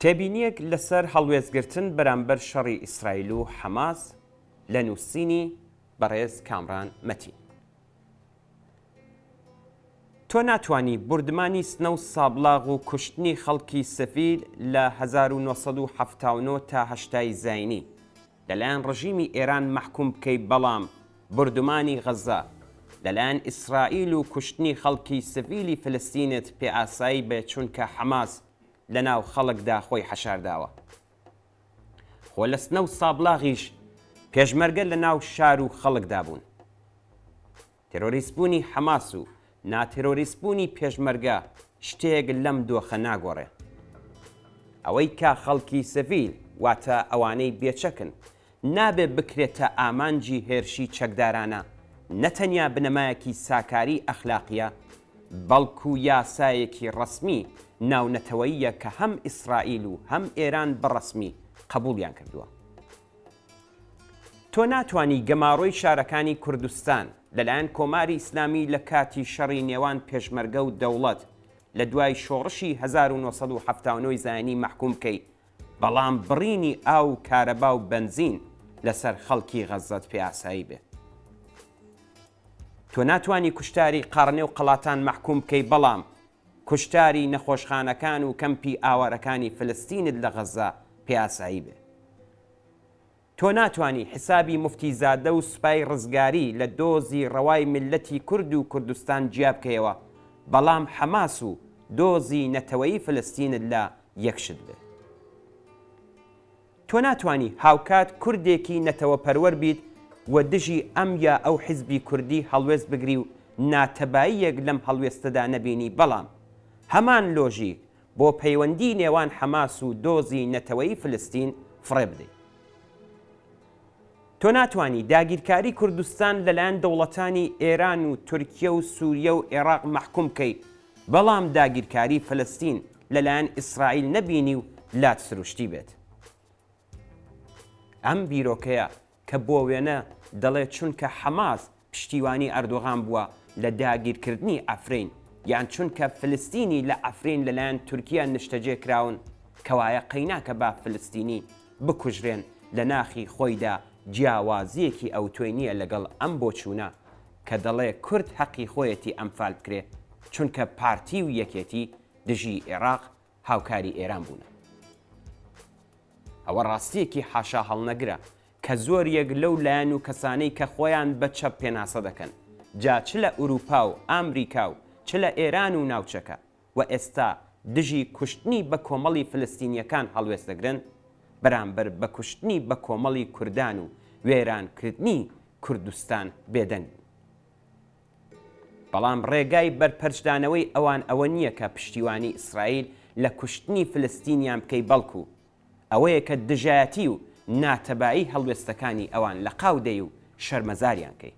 تێبینیەک لەسەر هەڵوێزگرتن بەرامبەر شەڕی ئیسرائیل و حەماس لە نووسینی بەڕێز کامران مەتین. تۆ ناتوانی بوردمانی سنە و سابلاغ و کوشتنی خەڵکی سەفیل لە 1979 تا هەشتای زاینی لەلایەن ڕژیمی ئێران مەحکوم بکەی، بەڵام بوردمانی غەزە لەلایەن ئیسرائیل و کوشتنی خەڵکی سەفیلی فلستینت پێ ئاسایی بێ، چونکە حەماس لە ناو خەڵکدا خۆی حەشارداوە. خۆ لە سنە و سابلاغیش پێشمەرگە لە ناو شار و خەڵکدا بوون. تێرۆریستبوونی حەماس و ناتێرۆریستبوونی پێشمەرگە شتێک لەم دۆخە ناگۆڕێ. ئەوەی کا خەڵکی سەفیل واتە ئەوانەی بێچەکن نابێ بکرێتە ئامانجی هێرشی چەکدارانە، نەتەنیا بنەمایەکی ساکاری ئەخلاقیە، بەڵکو یاسایەکی ڕەسمی ناونەتەوەییە کە هەم ئیسرائیل و هەم ئێران بەڕەسمی قبوڵیان کردووە. تۆ ناتوانی گەماڕۆی شارەکانی کوردستان لەلایەن کۆماری ئیسلامی لە کاتی شەڕی نێوان پێشمەرگە و دەوڵەت لە دوای شۆڕشی 1979 زاینی مەحکوم بکەی، بەڵام بڕینی ئاو کارەبا و بنزین لەسەر خەڵکی غەزەت پێ ئاسایی بێ. تۆ ناتوانی کوشتاری قەڕنێ و قەڵاتان مەحکوم بکەی، بەڵام کوشتاری نەخۆشخانەکان و کەمپی ئاوارەکانی فلستینت لە غەزە پێ ئاسایی بێ. تۆ ناتوانی حسابی موفتیزادە و سوپای ڕزگاری لە دۆزی ڕەوای ملەتی کورد و کوردستان جیا بکەیەوە، بەڵام حەماس و دۆزی نەتەوەیی فلستینت لە یەکشت بێ. تۆ ناتوانی هاوکات کوردێکی نەتەوە پەروەر بیت و دژی ئەم یا ئەو حیزبی کوردی هەڵوێست بگری و ناتەباییەک لەم هەڵوێستەدا نەبینی، بەڵام هەمان لۆژیک بۆ پەیوەندی نێوان حەماس و دۆزی نەتەوەیی فلستین فڕێ بدەیت. تۆ ناتوانی داگیرکاری کوردستان لەلایەن دەوڵەتانی ئێران و تورکیە و سووریە و عێراق مەحکوم بکەی، بەڵام داگیرکاری فلستین لەلایەن ئیسرائیل نەبینی و لات سروشتی بێت. ئەم بیرۆکەیە کە بۆ وێنە دەڵێت چونکە حەماس پشتیوانی ئەردۆغان بووە لە داگیرکردنی ئەفرین، یان چونکە فلستینی لە ئەفرین لەلایەن تورکیا نیشتەجێ کراون، کەوایە قەیناکە با فلستینی بکوژرێن لە ناخی خۆیدا جیاوازیەکی ئەوتۆی نییە لەگەڵ ئەم بۆچوونە کە دەڵێ کورد حەقی خۆیەتی ئەمفال بکرێ، چونکە پارتی و یەکێتی دژی عێراق هاوکاری ئێران بوون. ئەوە ڕاستیەکی حاشا هەڵنەگرە کە زۆر یەک لەو لایەن و کەسانەی کە خۆیان بە چەپ پێناسە دەکەن، جا چ لە ئوروپا و ئامریکا و چ لە ئێران و ناوچەکە و ئێستا دژی کوشتنی بە کۆمەڵی فلستینیەکان هەڵوێست دەگرن، بەرامبەر بە کوشتنی بە کۆمەڵی کوردان و وێرانکردنی کوردستان بێدەنگ. بەڵام ڕێگای بەرپەرچدانەوەی ئەوان ئەوە نییە کە پشتیوانی ئیسرائیل لە کوشتنی فلستینیان بکەی، بەڵکو ئەوەیە کە دژایەتی و ناتەبایی هەڵوێستەکانی ئەوان لە قاودەی و شەرمەزاریان کەی.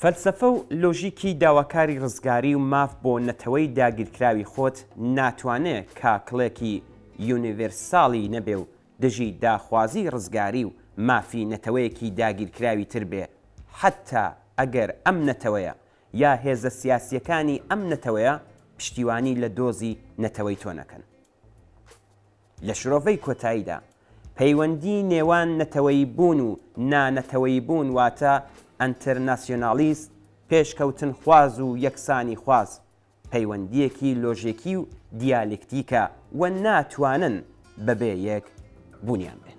فەلسەفە و لۆژیکی داواکاری ڕزگاری و ماف بۆ نەتەوەی داگیرکراوی خۆت ناتوانێت کاکڵێکی یونیڤێرساڵی نەبێ و دژی داخوازی ڕزگاری و مافی نەتەوەیەکی داگیرکراوی تر بێ، حتا ئەگەر ئەم نەتەوەیە یا هێزە سیاسیەکانی ئەم نەتەوەیە پشتیوانی لە دۆزی نەتەوەی تۆ نەکەن. لە شرۆڤەی کۆتاییدا پەیوەندی نێوان نەتەوەی بوون و نانەتەوەی بوون واتە ئەنتەرناسیۆنالیست، پێشکەوتن خواز و یەکسانی خواز، پەیوەندیەکی لۆژیکی و دیالکتیکە و ناتوانن بەبێ یەک بوونیان بێن.